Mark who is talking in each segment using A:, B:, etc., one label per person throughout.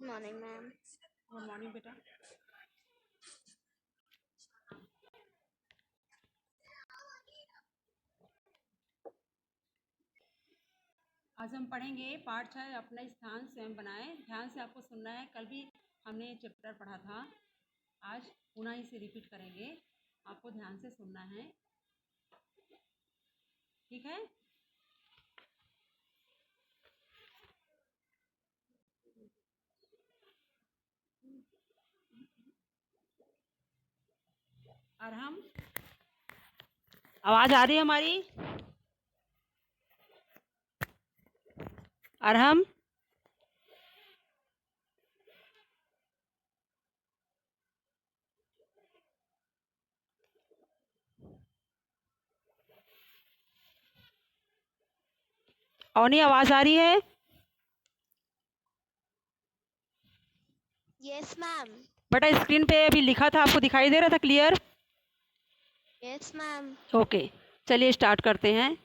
A: Morning ma'am.
B: Good morning बेटा। आज हम पढ़ेंगे पाठ 6 अपना स्थान स्वयं बनाएं। ध्यान से आपको सुनना है। कल भी हमने चैप्टर पढ़ा था, आज पुनः इसे रिपीट करेंगे। आपको ध्यान से सुनना है, ठीक है? और हम आवाज आ रही है हमारी? और हम और नहीं आवाज आ रही है?
A: Yes ma'am.
B: बेटा स्क्रीन पे अभी लिखा था, आपको दिखाई दे रहा था क्लियर?
A: Yes ma'am.
B: ओके, चलिए स्टार्ट करते हैं।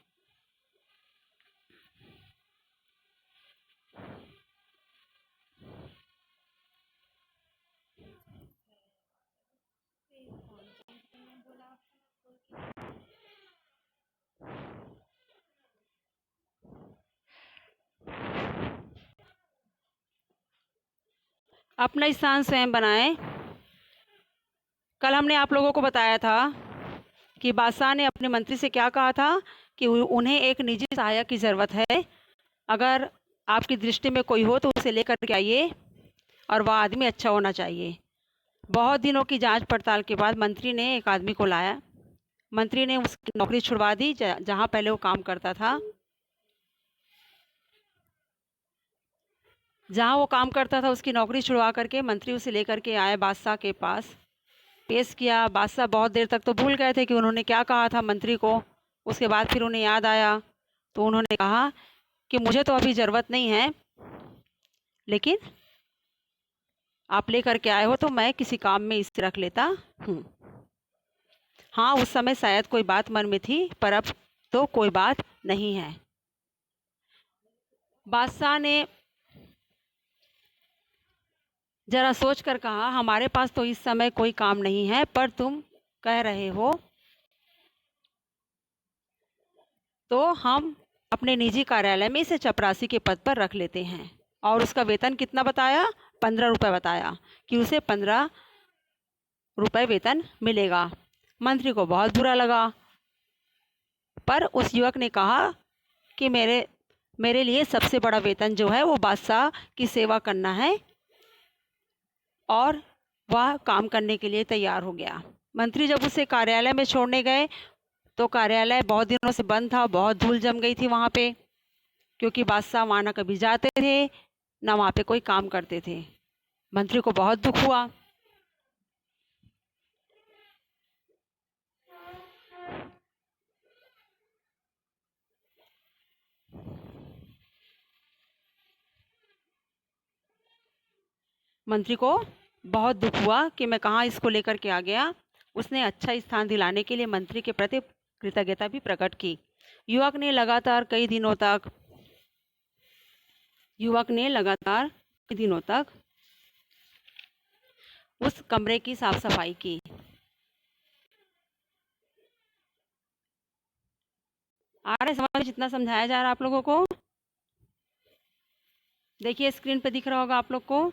B: अपना स्थान स्वयं बनाएं। कल हमने आप लोगों को बताया था कि बादशाह ने अपने मंत्री से क्या कहा था कि उन्हें एक निजी सहायक की ज़रूरत है। अगर आपकी दृष्टि में कोई हो तो उसे लेकर के आइए और वह आदमी अच्छा होना चाहिए। बहुत दिनों की जांच पड़ताल के बाद मंत्री ने एक आदमी को लाया। मंत्री ने उसकी नौकरी छुड़वा दी जहां पहले वो काम करता था। जहां वो काम करता था उसकी नौकरी छुड़वा करके मंत्री उसे लेकर के आए बादशाह के पास, पेश किया। बादशाह बहुत देर तक तो भूल गए थे कि उन्होंने क्या कहा था मंत्री को। उसके बाद फिर उन्हें याद आया तो उन्होंने कहा कि मुझे तो अभी ज़रूरत नहीं है, लेकिन आप लेकर के आए हो तो मैं किसी काम में इसे रख लेता हूँ। हाँ, उस समय शायद कोई बात मन में थी, पर अब तो कोई बात नहीं है। बादशाह ने जरा सोच कर कहा, हमारे पास तो इस समय कोई काम नहीं है, पर तुम कह रहे हो तो हम अपने निजी कार्यालय में इसे चपरासी के पद पर रख लेते हैं। और उसका वेतन कितना बताया? 15 रुपये बताया कि उसे 15 रुपये वेतन मिलेगा। मंत्री को बहुत बुरा लगा, पर उस युवक ने कहा कि मेरे लिए सबसे बड़ा वेतन जो है वो बादशाह की सेवा करना है, और वह काम करने के लिए तैयार हो गया। मंत्री जब उसे कार्यालय में छोड़ने गए तो कार्यालय बहुत दिनों से बंद था, बहुत धूल जम गई थी वहाँ पे, क्योंकि बादशाह वहाँ ना कभी जाते थे ना वहाँ पे कोई काम करते थे। मंत्री को बहुत दुख हुआ। मंत्री को बहुत दुख हुआ कि मैं कहाँ इसको लेकर के आ गया। उसने अच्छा स्थान दिलाने के लिए मंत्री के प्रति कृतज्ञता भी प्रकट की। युवक ने लगातार कई दिनों तक उस कमरे की साफ सफाई की। आ रहा है समझ जितना समझाया जा रहा है आप लोगों को? देखिए स्क्रीन पे दिख रहा होगा आप लोग को,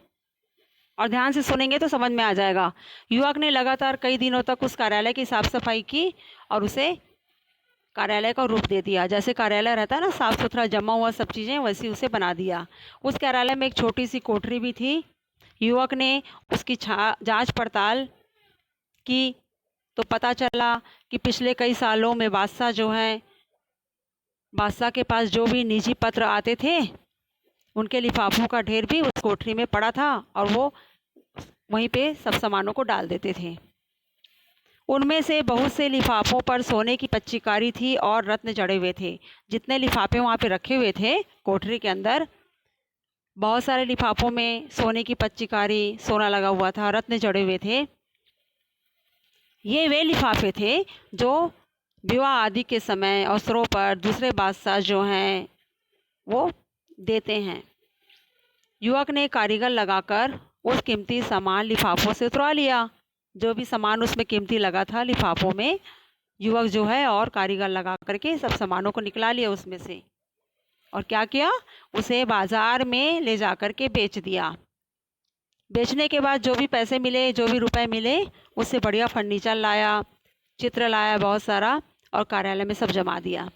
B: और ध्यान से सुनेंगे तो समझ में आ जाएगा। युवक ने लगातार कई दिनों तक उस कार्यालय की साफ सफाई की और उसे कार्यालय का रूप दे दिया। जैसे कार्यालय रहता है ना, साफ सुथरा जमा हुआ सब चीज़ें, वैसी उसे बना दिया। उस कार्यालय में एक छोटी सी कोठरी भी थी। युवक ने उसकी जांच पड़ताल की तो पता चला कि पिछले कई सालों में बादशाह के पास जो भी निजी पत्र आते थे उनके लिफाफों का ढेर भी उस कोठरी में पड़ा था, और वो वहीं पे सब सामानों को डाल देते थे। उनमें से बहुत से लिफाफों पर सोने की पच्चीकारी थी और रत्न जड़े हुए थे। जितने लिफाफे वहाँ पे रखे हुए थे कोठरी के अंदर, बहुत सारे लिफाफों में सोने की पच्चीकारी, सोना लगा हुआ था, रत्न जड़े हुए थे। ये वे लिफाफे थे जो विवाह आदि के समय अवसरों पर दूसरे बादशाह जो हैं वो देते हैं। युवक ने कारीगर लगाकर उस कीमती सामान लिफाफों से उतरवा लिया। जो भी सामान उसमें कीमती लगा था लिफाफों में, युवक जो है और कारीगर लगा करके सब सामानों को निकला लिया उसमें से। और क्या किया, उसे बाजार में ले जा कर के बेच दिया। बेचने के बाद जो भी पैसे मिले, जो भी रुपए मिले, उससे बढ़िया फर्नीचर लाया, चित्र लाया बहुत सारा, और कार्यालय में सब जमा दिया।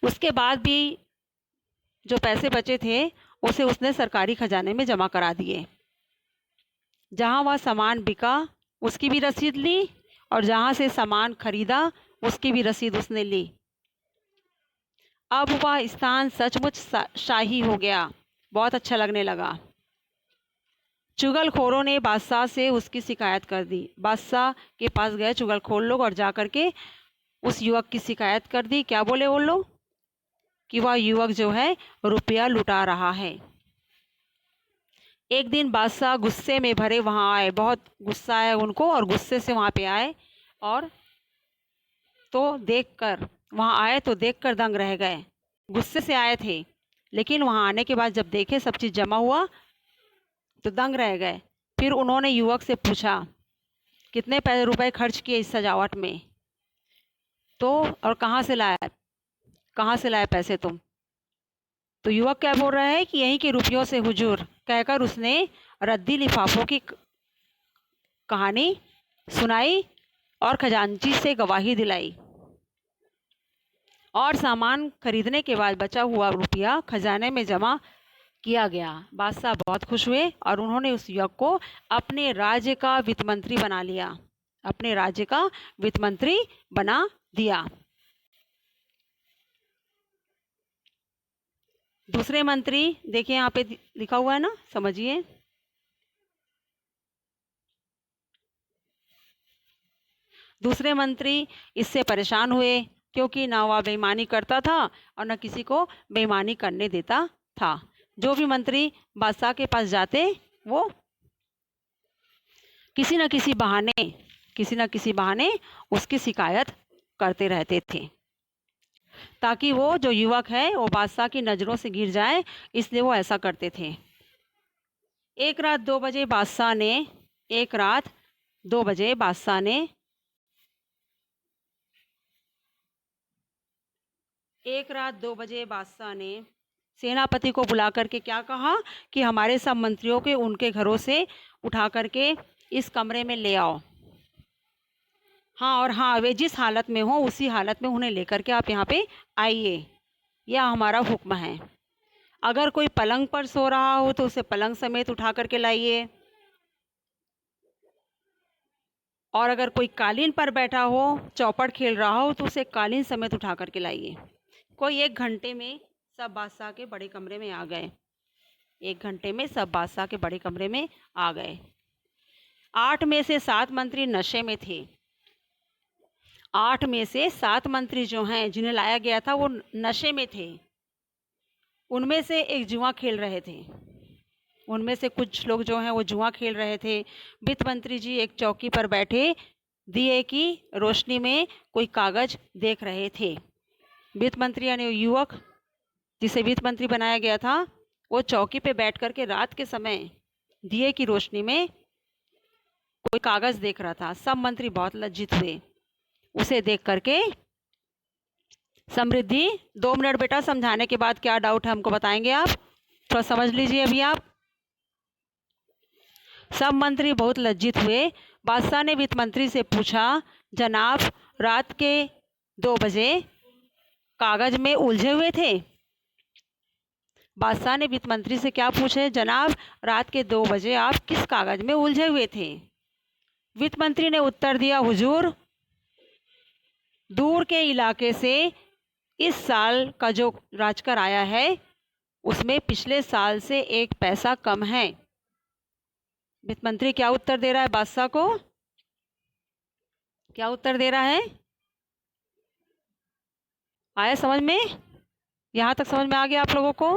B: उसके बाद भी जो पैसे बचे थे उसे उसने सरकारी खजाने में जमा करा दिए। जहाँ वह सामान बिका उसकी भी रसीद ली, और जहाँ से सामान खरीदा उसकी भी रसीद उसने ली। अब वह स्थान सचमुच शाही हो गया, बहुत अच्छा लगने लगा। चुगलखोरों ने बादशाह से उसकी शिकायत कर दी। बादशाह के पास गए चुगलखोर लोग और जा कर के उस युवक की शिकायत कर दी। क्या बोले वो लोग, कि वह युवक जो है रुपया लुटा रहा है। एक दिन बादशाह गुस्से में भरे वहाँ आए, बहुत गुस्सा आया उनको, और गुस्से से वहाँ पे आए, और तो देखकर वहाँ आए तो देखकर दंग रह गए। गुस्से से आए थे, लेकिन वहाँ आने के बाद जब देखे सब चीज़ जमा हुआ तो दंग रह गए। फिर उन्होंने युवक से पूछा, कितने रुपए खर्च किए इस सजावट में, तो और कहाँ से लाए पैसे तुम। तो युवक क्या बोल रहा है कि यहीं के रुपयों से हुजूर, कहकर उसने रद्दी लिफाफों की कहानी सुनाई और खजांची से गवाही दिलाई। और सामान खरीदने के बाद बचा हुआ रुपया खजाने में जमा किया गया। बादशाह बहुत खुश हुए और उन्होंने उस युवक को अपने राज्य का वित्त मंत्री बना लिया, अपने राज्य का वित्त मंत्री बना दिया। दूसरे मंत्री देखिए, यहाँ पे लिखा हुआ है ना, समझिए। दूसरे मंत्री इससे परेशान हुए, क्योंकि ना वह बेईमानी करता था और न किसी को बेईमानी करने देता था। जो भी मंत्री बादशाह के पास जाते, वो किसी न किसी बहाने उसकी शिकायत करते रहते थे, ताकि वो जो युवक है वो बादशाह की नज़रों से गिर जाए, इसलिए वो ऐसा करते थे। एक रात 2 बजे बादशाह ने सेनापति को बुला करके क्या कहा कि हमारे सब मंत्रियों के उनके घरों से उठा करके इस कमरे में ले आओ। हाँ, और हाँ, वे जिस हालत में हो उसी हालत में उन्हें लेकर के आप यहाँ पे आइए, यह हमारा हुक्म है। अगर कोई पलंग पर सो रहा हो तो उसे पलंग समेत उठा करके लाइए, और अगर कोई कालीन पर बैठा हो, चौपड़ खेल रहा हो, तो उसे कालीन समेत उठा करके लाइए। कोई 1 घंटे में सब बादशाह के बड़े कमरे में आ गए। 1 घंटे में सब बादशाह के बड़े कमरे में आ गए। 8 में से 7 मंत्री नशे में थे। 8 में से 7 मंत्री जो हैं, जिन्हें लाया गया था, वो नशे में थे। उनमें से एक जुआ खेल रहे थे। उनमें से कुछ लोग जो हैं वो जुआ खेल रहे थे। वित्त मंत्री जी एक चौकी पर बैठे दिए की रोशनी में कोई कागज देख रहे थे। वित्त मंत्री यानी युवक जिसे वित्त मंत्री बनाया गया था, वो चौकी पे बैठ करके रात के समय दिए की रोशनी में कोई कागज देख रहा था। सब मंत्री बहुत लज्जित हुए उसे देख करके। समृद्धि, 2 मिनट बेटा, समझाने के बाद क्या डाउट है हमको बताएंगे आप, थोड़ा समझ लीजिए अभी आप। सब मंत्री बहुत लज्जित हुए। बादशाह ने वित्त मंत्री से पूछा, जनाब रात के 2 बजे कागज में उलझे हुए थे। बादशाह ने वित्त मंत्री से क्या पूछे, जनाब रात के 2 बजे आप किस कागज में उलझे हुए थे। वित्त मंत्री ने उत्तर दिया, हुजूर दूर के इलाके से इस साल का जो राजकर आया है उसमें पिछले साल से 1 पैसा कम है। वित्त मंत्री क्या उत्तर दे रहा है बादशाह को, क्या उत्तर दे रहा है, आया समझ में, यहां तक समझ में आ गया आप लोगों को।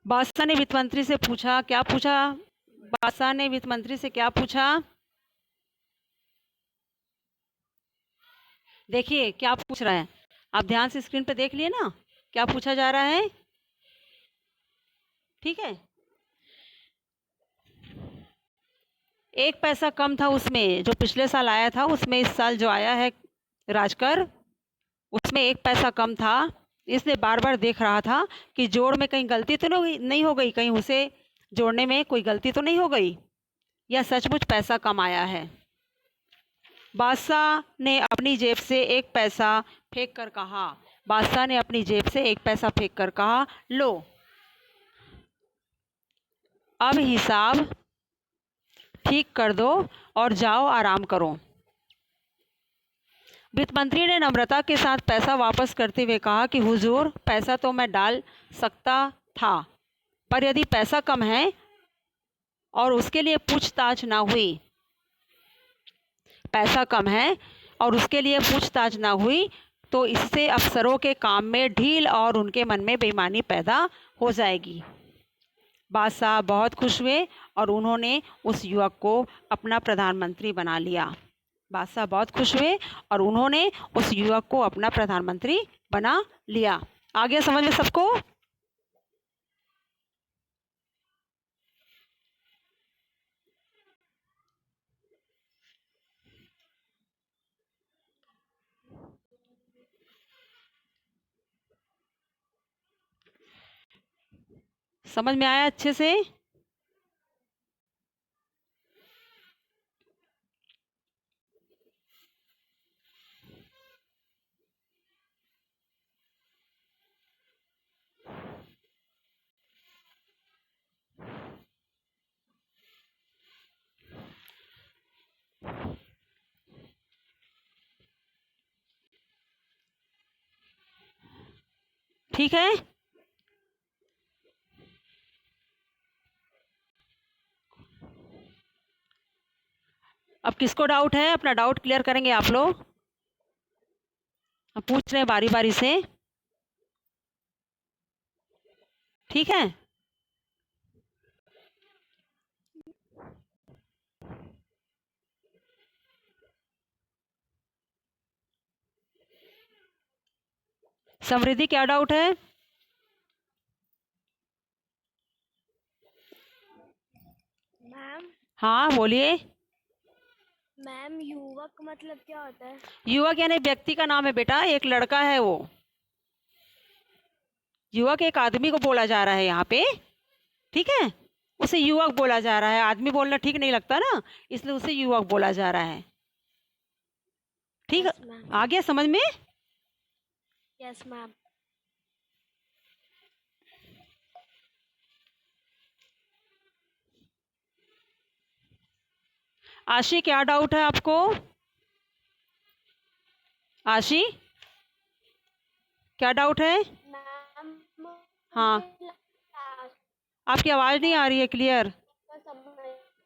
B: बादशाह ने वित्त मंत्री से पूछा, क्या पूछा, बादशाह ने वित्त मंत्री से क्या पूछा, देखिए क्या पूछ रहा है। आप ध्यान से स्क्रीन पे देख लिए ना क्या पूछा जा रहा है? ठीक है। 1 पैसा कम था उसमें, जो पिछले साल आया था उसमें इस साल जो आया है राजकर, उसमें 1 पैसा कम था। इसलिए बार बार देख रहा था कि जोड़ में कहीं गलती तो नहीं हो गई, कहीं उसे जोड़ने में कोई गलती तो नहीं हो गई, या सचमुच पैसा कम आया है। बादशाह ने अपनी जेब से 1 पैसा फेंक कर कहा, बादशाह ने अपनी जेब से 1 पैसा फेंक कर कहा, लो अब हिसाब ठीक कर दो और जाओ आराम करो। वित्त मंत्री ने नम्रता के साथ पैसा वापस करते हुए कहा कि हुजूर, पैसा तो मैं डाल सकता था, पर यदि पैसा कम है और उसके लिए पूछताछ ना हुई, पैसा कम है और उसके लिए पूछताछ ना हुई तो इससे अफसरों के काम में ढील और उनके मन में बेईमानी पैदा हो जाएगी। बादशाह बहुत खुश हुए और उन्होंने उस युवक को अपना प्रधानमंत्री बना लिया। बादशाह बहुत खुश हुए और उन्होंने उस युवक को अपना प्रधानमंत्री बना लिया। आ गया समझ में सबको? समझ में आया अच्छे से? ठीक है। अब किसको डाउट है? अपना डाउट क्लियर करेंगे आप लोग। अब पूछ रहे हैं बारी बारी से, ठीक है? समृद्धि क्या डाउट है?
A: मैम
B: हाँ बोलिए।
A: मैम युवक मतलब क्या होता है?
B: युवक यानी व्यक्ति का नाम है बेटा, एक लड़का है वो। युवक एक आदमी को बोला जा रहा है यहाँ पे, ठीक है? उसे युवक बोला जा रहा है, आदमी बोलना ठीक नहीं लगता ना, इसलिए उसे युवक बोला जा रहा है। ठीक है?
A: Yes ma'am.
B: आ गया समझ में?
A: Yes ma'am.
B: आशी क्या डाउट है आपको? आशी क्या डाउट है?
A: मैम
B: हाँ, आपकी आवाज़ नहीं आ रही है क्लियर।
A: समझ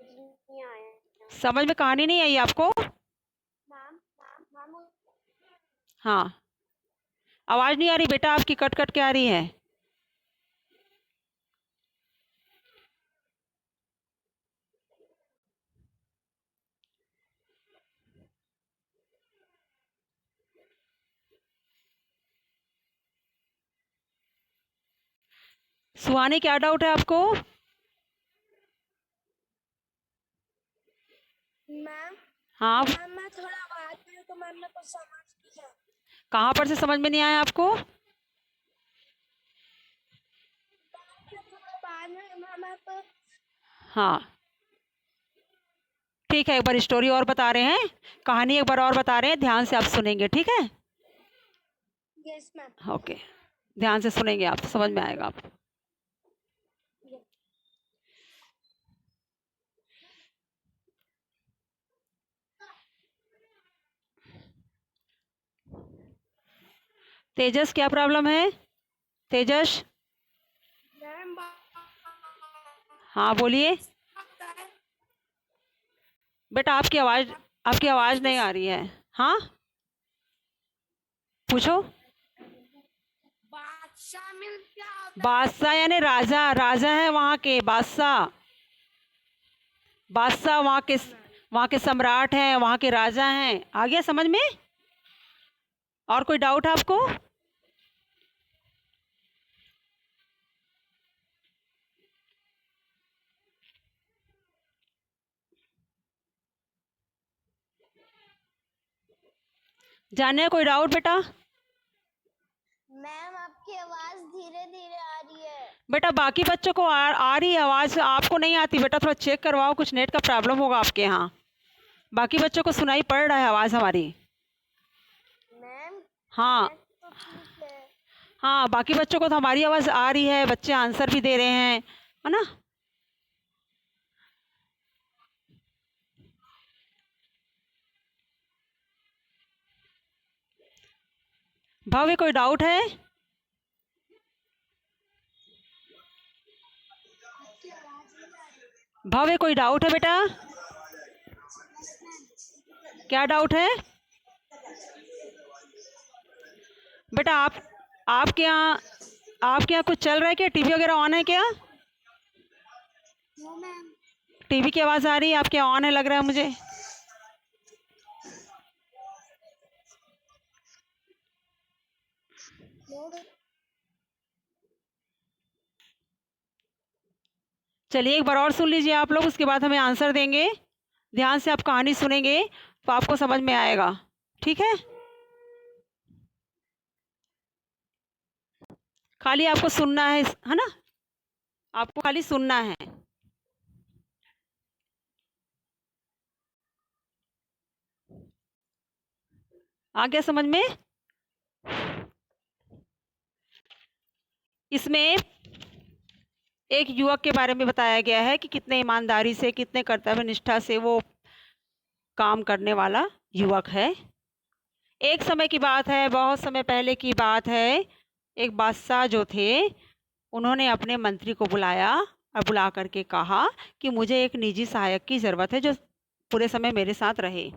A: नहीं आया।
B: समझ में कहानी नहीं आई आपको?
A: मैम मैम मैम
B: हाँ, आवाज़ नहीं आ रही बेटा, आपकी कट कट के आ रही है। सुहानी क्या डाउट है आपको?
A: मैम
B: हाँ,
A: मैम मैं थोड़ा बात करूँ तो मैम मैं कुछ समझ नहीं आया।
B: कहाँ पर से समझ में नहीं आया आपको?
A: थोड़ा बाद में मैम आप
B: हाँ, ठीक है, एक बार स्टोरी और बता रहे हैं, कहानी एक बार और बता रहे हैं, ध्यान से आप सुनेंगे, ठीक है?
A: Yes ma'am.
B: ओके, ध्यान से सुनेंगे आप, समझ में आएगा आप। तेजस क्या प्रॉब्लम है? तेजस,
A: मैम
B: हाँ बोलिए बेटा, आपकी आवाज़ नहीं आ रही है। हाँ, पूछो।
A: बादशाह मिल क्या होता है?
B: बादशाह यानी राजा, राजा है वहाँ के बादशाह। बादशाह वहाँ के सम्राट हैं, वहाँ के राजा हैं। आ गया समझ में? और कोई डाउट है आपको? जाने कोई डाउट बेटा?
A: मैम आपकी आवाज धीरे धीरे आ रही है।
B: बेटा बाकी बच्चों को आ रही है आवाज़, आपको नहीं आती। बेटा थोड़ा चेक करवाओ, कुछ नेट का प्रॉब्लम होगा आपके यहाँ। बाकी बच्चों को सुनाई पड़ रहा है आवाज़ हमारी।
A: मैम
B: हाँ
A: नेट तो ठीक है।
B: हाँ, बाकी बच्चों को तो हमारी आवाज़ आ रही है, बच्चे आंसर भी दे रहे हैं, है ना। भव्य कोई डाउट है? भव्य कोई डाउट है बेटा? क्या डाउट है बेटा? आपके यहाँ कुछ चल रहा है क्या? टीवी वगैरह ऑन है क्या?
A: No ma'am.
B: टीवी की आवाज़ आ रही है आपके यहाँ, ऑन है लग रहा है मुझे। चलिए एक बार और सुन लीजिए आप लोग, उसके बाद हमें आंसर देंगे। ध्यान से आप कहानी सुनेंगे तो आपको समझ में आएगा, ठीक है। खाली आपको सुनना है ना? आपको खाली सुनना है। आ गया समझ में? इसमें एक युवक के बारे में बताया गया है कि कितने ईमानदारी से, कितने कर्तव्य निष्ठा से वो काम करने वाला युवक है। एक समय की बात है, बहुत समय पहले की बात है। एक बादशाह जो थे, उन्होंने अपने मंत्री को बुलाया और बुला करके कहा कि मुझे एक निजी सहायक की ज़रूरत है जो पूरे समय मेरे साथ रहे।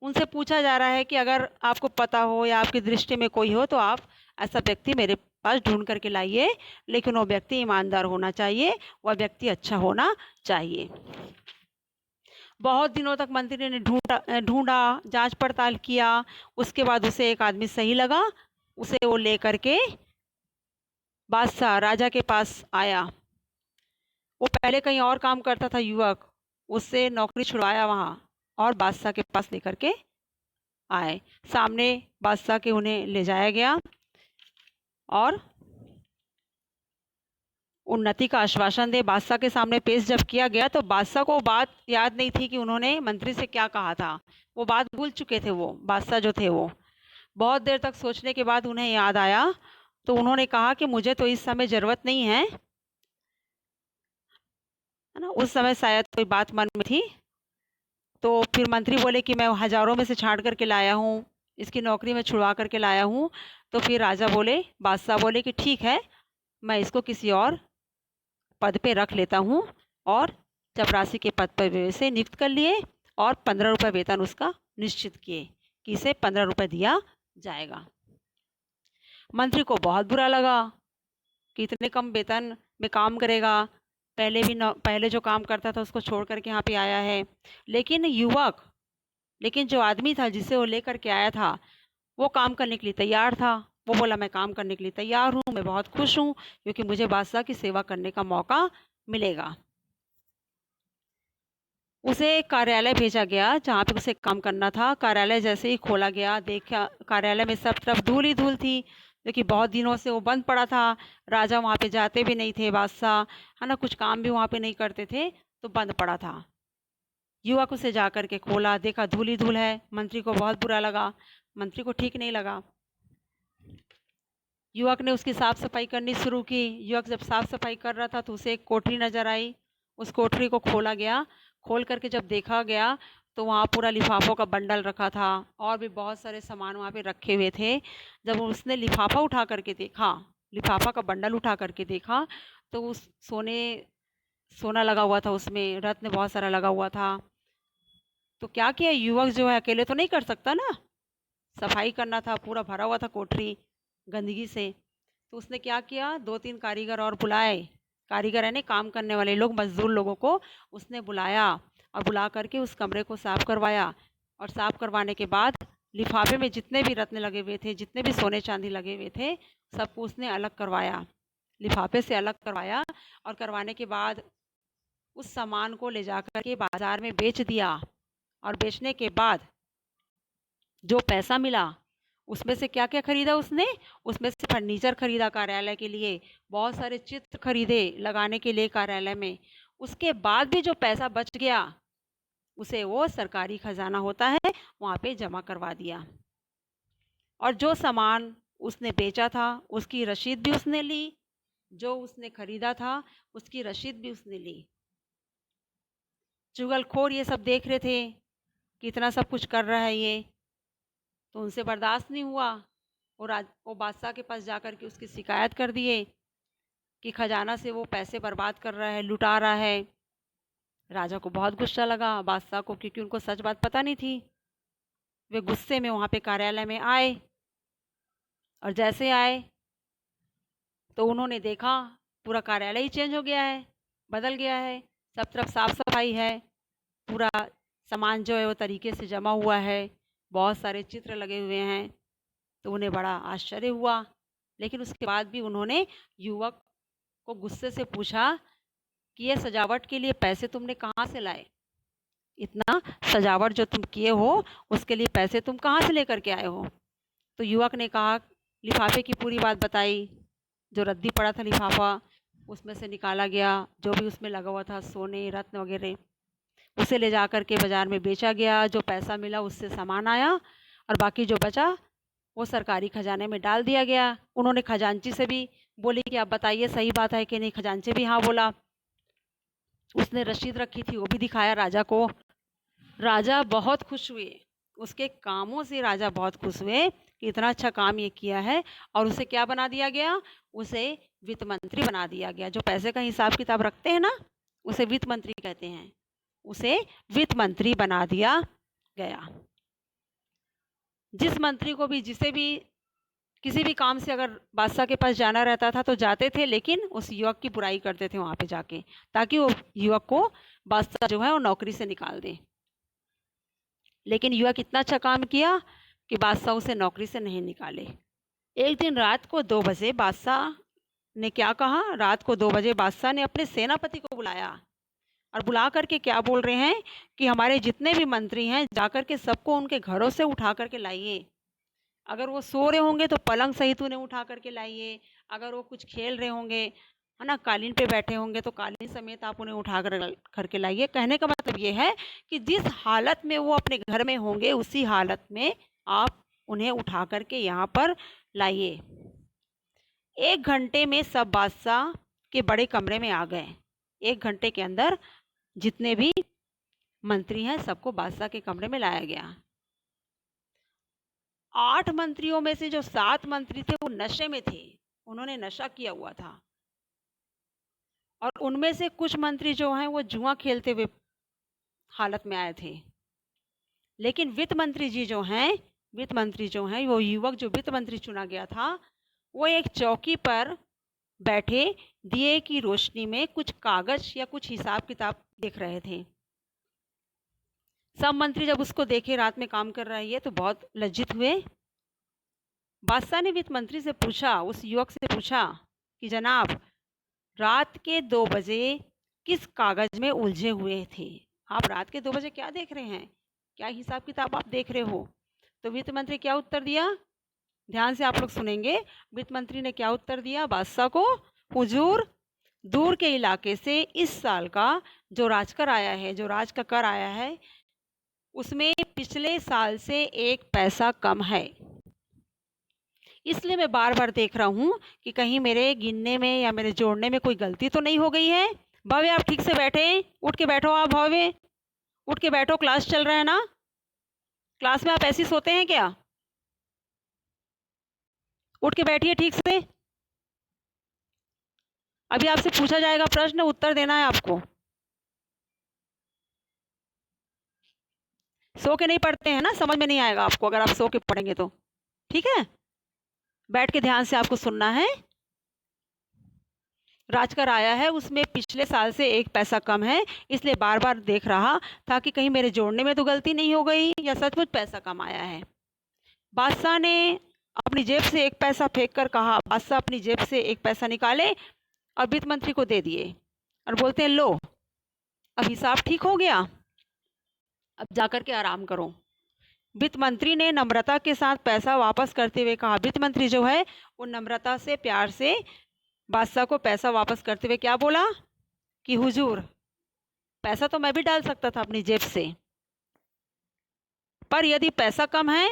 B: उनसे पूछा जा रहा है कि अगर आपको पता हो या आपकी दृष्टि में कोई हो तो आप ऐसा व्यक्ति मेरे पास ढूंढ करके लाइए, लेकिन वो व्यक्ति ईमानदार होना चाहिए, वह व्यक्ति अच्छा होना चाहिए। बहुत दिनों तक मंत्री ने ढूंढा, जांच पड़ताल किया। उसके बाद उसे एक आदमी सही लगा, उसे वो ले करके बादशाह राजा के पास आया। वो पहले कहीं और काम करता था युवक, उससे नौकरी छुड़वाया वहाँ और बादशाह के पास लेकर के आए। सामने बादशाह के उन्हें ले जाया गया और उन्नति का आश्वासन दे बादशाह के सामने पेश जब किया गया तो बादशाह को बात याद नहीं थी कि उन्होंने मंत्री से क्या कहा था। वो बात भूल चुके थे, वो बादशाह जो थे वो। बहुत देर तक सोचने के बाद उन्हें याद आया तो उन्होंने कहा कि मुझे तो इस समय ज़रूरत नहीं है ना। उस समय शायद कोई बात मन में थी। तो फिर मंत्री बोले कि मैं हज़ारों में से छांट करके लाया हूँ, इसकी नौकरी में छुड़वा करके लाया हूँ। तो फिर राजा बोले, बादशाह बोले कि ठीक है, मैं इसको किसी और पद पे रख लेता हूँ और चपरासी के पद पर से नियुक्त कर लिए और 15 रुपये वेतन उसका निश्चित किए कि इसे 15 रुपये दिया जाएगा। मंत्री को बहुत बुरा लगा कि इतने कम वेतन में काम करेगा, पहले जो काम करता था उसको छोड़ करके यहाँ पे आया है। लेकिन जो आदमी था जिसे वो लेकर के आया था, वो काम करने के लिए तैयार था। वो बोला मैं काम करने के लिए तैयार हूँ, मैं बहुत खुश हूँ क्योंकि मुझे बादशाह की सेवा करने का मौका मिलेगा। उसे कार्यालय भेजा गया जहाँ पे उसे काम करना था। कार्यालय जैसे ही खोला गया, देखा कार्यालय में सब तरफ धूल ही धूल थी, क्योंकि बहुत दिनों से वो बंद पड़ा था। राजा वहाँ पे जाते भी नहीं थे, बादशाह है ना, कुछ काम भी वहाँ पे नहीं करते थे, तो बंद पड़ा था। युवक उसे जा कर के खोला, देखा धूल ही धूल है। मंत्री को बहुत बुरा लगा, मंत्री को ठीक नहीं लगा। युवक ने उसकी साफ सफाई करनी शुरू की। युवक जब साफ सफाई कर रहा था तो उसे एक कोठरी नजर आई। उस कोठरी को खोला गया। खोल करके जब देखा गया तो वहाँ पूरा लिफाफों का बंडल रखा था और भी बहुत सारे सामान वहाँ पे रखे हुए थे। जब उसने लिफाफा उठा करके देखा, लिफाफा का बंडल उठा करके देखा, तो उस सोना लगा हुआ था, उसमें रत्न बहुत सारा लगा हुआ था। तो क्या किया, युवक जो है अकेले तो नहीं कर सकता ना, सफाई करना था, पूरा भरा हुआ था कोठरी गंदगी से। तो उसने क्या किया, 2-3 कारीगर और बुलाए। कारीगर यानी काम करने वाले लोग, मजदूर लोगों को उसने बुलाया और बुला करके उस कमरे को साफ़ करवाया। और साफ़ करवाने के बाद लिफाफे में जितने भी रत्न लगे हुए थे, जितने भी सोने चांदी लगे हुए थे, सबको उसने अलग करवाया, लिफाफे से अलग करवाया। और करवाने के बाद उस सामान को ले जाकर के बाजार में बेच दिया। और बेचने के बाद जो पैसा मिला उसमें से क्या क्या खरीदा उसने? उसमें से फर्नीचर खरीदा कार्यालय के लिए, बहुत सारे चित्र खरीदे लगाने के लिए कार्यालय में। उसके बाद भी जो पैसा बच गया उसे वो सरकारी खजाना होता है वहाँ पे जमा करवा दिया। और जो सामान उसने बेचा था उसकी रसीद भी उसने ली, जो उसने खरीदा था उसकी रसीद भी उसने ली। चुगलखोर ये सब देख रहे थे कि इतना सब कुछ कर रहा है ये, तो उनसे बर्दाश्त नहीं हुआ। और वो बादशाह के पास जाकर के उसकी शिकायत कर दिए कि खजाना से वो पैसे बर्बाद कर रहा है, लुटा रहा है। राजा को बहुत गुस्सा लगा, बादशाह को, क्योंकि उनको सच बात पता नहीं थी। वे गुस्से में वहाँ पे कार्यालय में आए। और जैसे आए तो उन्होंने देखा पूरा कार्यालय ही चेंज हो गया है, बदल गया है। सब तरफ साफ सफाई है, पूरा सामान जो है वो तरीके से जमा हुआ है, बहुत सारे चित्र लगे हुए हैं। तो उन्हें बड़ा आश्चर्य हुआ। लेकिन उसके बाद भी उन्होंने युवक को गुस्से से पूछा कि ये सजावट के लिए पैसे तुमने कहाँ से लाए? इतना सजावट जो तुम किए हो उसके लिए पैसे तुम कहाँ से लेकर के आए हो? तो युवक ने कहा, लिफाफे की पूरी बात बताई। जो रद्दी पड़ा था लिफाफा, उसमें से निकाला गया जो भी उसमें लगा हुआ था, सोने रत्न वगैरह, उसे ले जा कर के बाज़ार में बेचा गया। जो पैसा मिला उससे सामान आया और बाकी जो बचा वो सरकारी खजाने में डाल दिया गया। उन्होंने खजांची से भी बोली कि आप बताइए सही बात है कि नहीं। खजांची भी हाँ बोला। उसने रसीद रखी थी वो भी दिखाया राजा को। राजा बहुत खुश हुए, उसके कामों से राजा बहुत खुश हुए कि इतना अच्छा काम ये किया है। और उसे क्या बना दिया गया? उसे वित्त मंत्री बना दिया गया। जो पैसे का हिसाब किताब रखते हैं ना, उसे वित्त मंत्री कहते हैं। उसे वित्त मंत्री बना दिया गया। जिस मंत्री को भी, जिसे भी, किसी भी काम से अगर बादशाह के पास जाना रहता था तो जाते थे, लेकिन उस युवक की बुराई करते थे वहाँ पे जाके, ताकि वो युवक को बादशाह जो है वो नौकरी से निकाल दे। लेकिन युवक इतना अच्छा काम किया कि बादशाह उसे नौकरी से नहीं निकाले। एक दिन रात को 2 बजे बादशाह ने क्या कहा? रात को 2 बजे बादशाह ने अपने सेनापति को बुलाया और बुला करके क्या बोल रहे हैं कि हमारे जितने भी मंत्री हैं जाकर के सबको उनके घरों से उठा करके लाइए। अगर वो सो रहे होंगे तो पलंग सहित उन्हें उठा करके लाइए। अगर वो कुछ खेल रहे होंगे, है ना, कालीन पे बैठे होंगे तो कालीन समेत आप उन्हें उठा करके लाइए। कहने का मतलब ये है कि जिस हालत में वो अपने घर में होंगे उसी हालत में आप उन्हें उठा करके यहाँ पर लाइए। 1 घंटे में सब बादशाह के बड़े कमरे में आ गए। 1 घंटे के अंदर जितने भी मंत्री हैं सबको बादशाह के कमरे में लाया गया। 8 मंत्रियों में से जो 7 मंत्री थे वो नशे में थे, उन्होंने नशा किया हुआ था। और उनमें से कुछ मंत्री जो हैं वो जुआ खेलते हुए हालत में आए थे। लेकिन वित्त मंत्री जो हैं, वो युवक जो वित्त मंत्री चुना गया था, वो एक चौकी पर बैठे दिए की रोशनी में कुछ कागज या कुछ हिसाब किताब देख रहे थे। सब मंत्री जब उसको देखे रात में काम कर रही है तो बहुत लज्जित हुए। बादशाह ने वित्त मंत्री से पूछा, उस युवक से पूछा कि जनाब, रात के 2 बजे किस कागज में उलझे हुए थे? आप रात के 2 बजे क्या देख रहे हैं? क्या हिसाब किताब आप देख रहे हो? तो वित्त मंत्री क्या उत्तर दिया? ध्यान से आप लोग सुनेंगे। वित्त मंत्री ने क्या उत्तर दिया बादशाह को? हुजूर, दूर के इलाके से इस साल का जो राजकर आया है, जो राज का कर आया है, उसमें पिछले साल से 1 पैसा कम है। इसलिए मैं बार बार देख रहा हूँ कि कहीं मेरे गिनने में या मेरे जोड़ने में कोई गलती तो नहीं हो गई है। भव्य, आप ठीक से बैठे, उठ के बैठो। आप भव्य, उठ के बैठो, क्लास चल रहा है ना। क्लास में आप ऐसे सोते हैं क्या? उठ के बैठिए ठीक से। अभी आपसे पूछा जाएगा प्रश्न, उत्तर देना है आपको। सो के नहीं पढ़ते हैं ना, समझ में नहीं आएगा आपको अगर आप सो के पढ़ेंगे तो। ठीक है, बैठ के ध्यान से आपको सुनना है। राजकर आया है, उसमें पिछले साल से 1 पैसा कम है, इसलिए बार बार देख रहा था कि कहीं मेरे जोड़ने में तो गलती नहीं हो गई या सचमुच पैसा कम आया है। बादशाह ने अपनी जेब से एक पैसा फेंक कर कहा, बादशाह अपनी जेब से एक पैसा निकाले और वित्त मंत्री को दे दिए और बोलते हैं, लो अब हिसाब ठीक हो गया, अब जाकर के आराम करो। वित्त मंत्री ने नम्रता के साथ पैसा वापस करते हुए कहा, वित्त मंत्री जो है वो नम्रता से, प्यार से बादशाह को पैसा वापस करते हुए क्या बोला कि हुजूर, पैसा तो मैं भी डाल सकता था अपनी जेब से, पर यदि पैसा कम है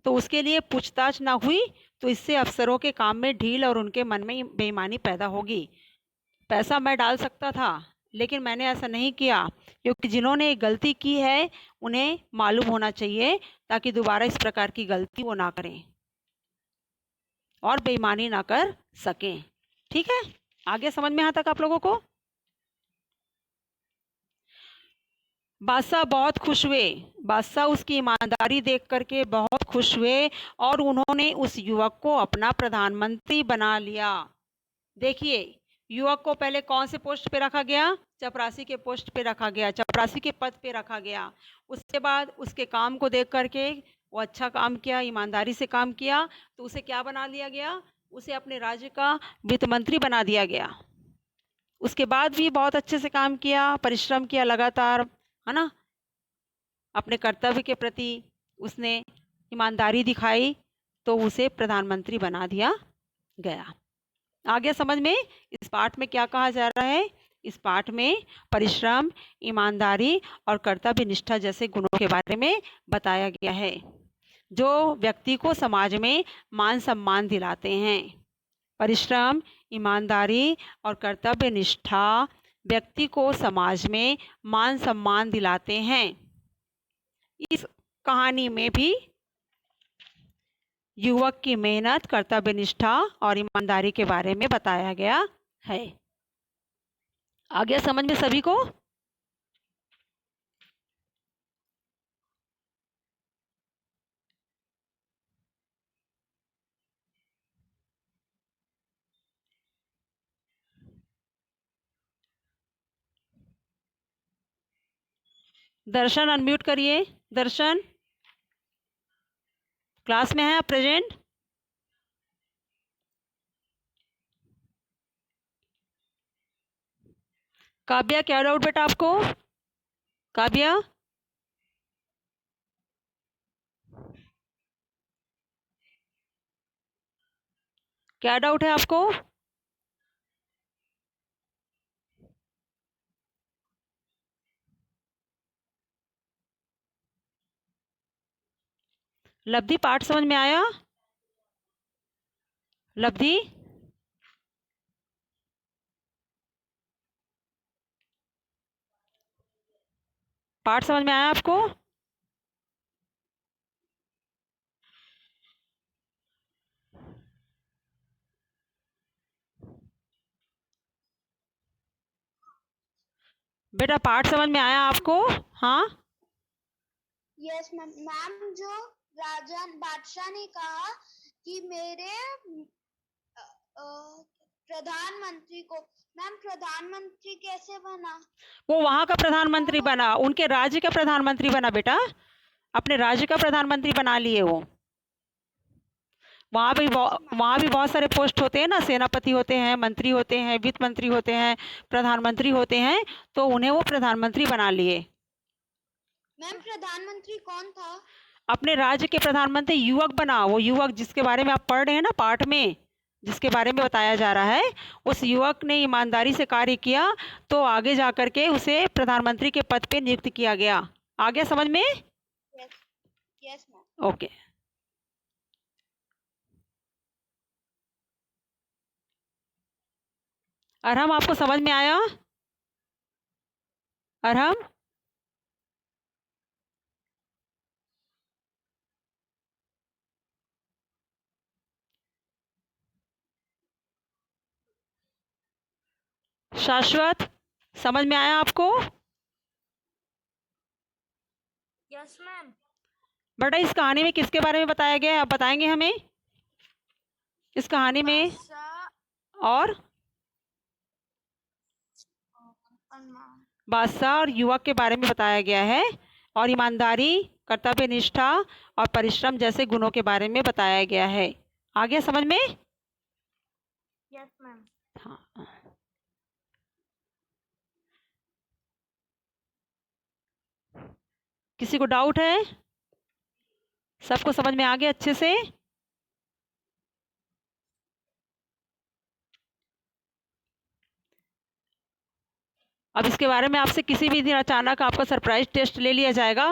B: तो उसके लिए पूछताछ ना हुई तो इससे अफसरों के काम में ढील और उनके मन में बेईमानी पैदा होगी। पैसा मैं डाल सकता था लेकिन मैंने ऐसा नहीं किया, क्योंकि जिन्होंने एक गलती की है उन्हें मालूम होना चाहिए ताकि दोबारा इस प्रकार की गलती वो ना करें और बेईमानी ना कर सकें। ठीक है, आगे समझ में आता तक आप लोगों को? बादशाह बहुत खुश हुए, बादशाह उसकी ईमानदारी देख करके बहुत खुश हुए और उन्होंने उस युवक को अपना प्रधानमंत्री बना लिया। देखिए, युवक को पहले कौन से पोस्ट पे रखा गया? चपरासी के पोस्ट पे रखा गया, चपरासी के पद पे रखा गया। उसके बाद उसके काम को देख करके वो अच्छा काम किया, ईमानदारी से काम किया, तो उसे क्या बना लिया गया? उसे अपने राज्य का वित्त मंत्री बना दिया गया। उसके बाद भी बहुत अच्छे से काम किया, परिश्रम किया लगातार, है ना, अपने कर्तव्य के प्रति उसने ईमानदारी दिखाई, तो उसे प्रधानमंत्री बना दिया गया। आगे समझ में? इस पाठ में क्या कहा जा रहा है? इस पाठ में परिश्रम, ईमानदारी और कर्तव्य निष्ठा जैसे गुणों के बारे में बताया गया है, जो व्यक्ति को समाज में मान सम्मान दिलाते हैं। परिश्रम, ईमानदारी और कर्तव्य निष्ठा व्यक्ति को समाज में मान सम्मान दिलाते हैं। इस कहानी में भी युवक की मेहनत, कर्तव्य निष्ठा और ईमानदारी के बारे में बताया गया है। आगे समझ में सभी को? दर्शन अनम्यूट करिए। दर्शन, क्लास में है आप प्रेजेंट? काव्या, क्या डाउट बेटा आपको? काव्या, क्या डाउट है आपको? लब्धि, पाठ समझ में आया? लब्धि, पाठ समझ में आया आपको? बेटा पाठ समझ में आया आपको? हाँ,
A: यस मैम। मैम, जो राजा बादशाह ने कहा कि मेरे प्रधानमंत्री को, मैम प्रधानमंत्री कैसे बना?
B: वो वहां का प्रधानमंत्री बना, उनके राज्य का प्रधानमंत्री बना बेटा, अपने राज्य का प्रधानमंत्री बना लिए वो। वहाँ भी बहुत सारे पोस्ट होते हैं ना, सेनापति होते हैं, मंत्री होते हैं, वित्त मंत्री होते हैं, प्रधानमंत्री होते हैं, तो उन्हें वो प्रधानमंत्री बना लिए।
A: मैम प्रधानमंत्री कौन था?
B: अपने राज्य के प्रधानमंत्री युवक बना, वो युवक जिसके बारे में आप पढ़ रहे हैं ना पाठ में, जिसके बारे में बताया जा रहा है, उस युवक ने ईमानदारी से कार्य किया तो आगे जा करके उसे प्रधानमंत्री के पद पे नियुक्त किया गया। आगे समझ में?
A: Yes ma'am.
B: ओके। अरहम, आपको समझ में आया? अरहम, शाश्वत, समझ में आया आपको?
A: Yes ma'am.
B: बेटा इस कहानी में किसके बारे में बताया गया है, आप बताएंगे हमें इस कहानी में? और बादशाह और युवक के बारे में बताया गया है, और ईमानदारी कर्तव्य निष्ठा और परिश्रम जैसे गुणों के बारे में बताया गया है। आ गया समझ में?
A: Yes ma'am.
B: हाँ, किसी को डाउट है? सबको समझ में आ गया अच्छे से? अब इसके बारे में आपसे किसी भी दिन अचानक आपका सरप्राइज टेस्ट ले लिया जाएगा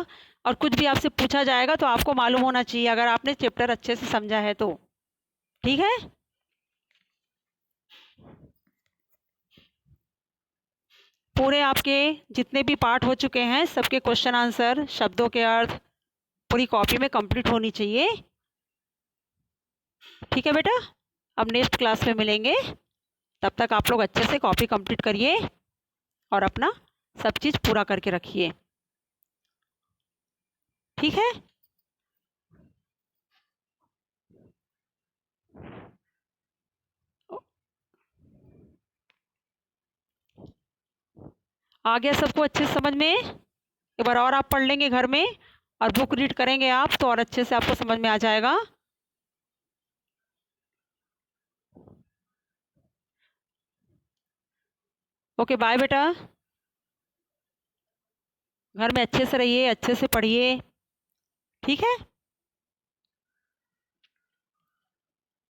B: और कुछ भी आपसे पूछा जाएगा तो आपको मालूम होना चाहिए, अगर आपने चैप्टर अच्छे से समझा है तो। ठीक है? पूरे आपके जितने भी पार्ट हो चुके हैं सबके क्वेश्चन आंसर, शब्दों के अर्थ पूरी कॉपी में कंप्लीट होनी चाहिए। ठीक है बेटा? अब नेक्स्ट क्लास में मिलेंगे, तब तक आप लोग अच्छे से कॉपी कंप्लीट करिए और अपना सब चीज़ पूरा करके रखिए। ठीक है? आ गया सबको अच्छे से समझ में? एक बार और आप पढ़ लेंगे घर में और बुक रीड करेंगे आप तो और अच्छे से आपको समझ में आ जाएगा। ओके बाय बेटा। घर में अच्छे से रहिए, अच्छे से पढ़िए। ठीक है?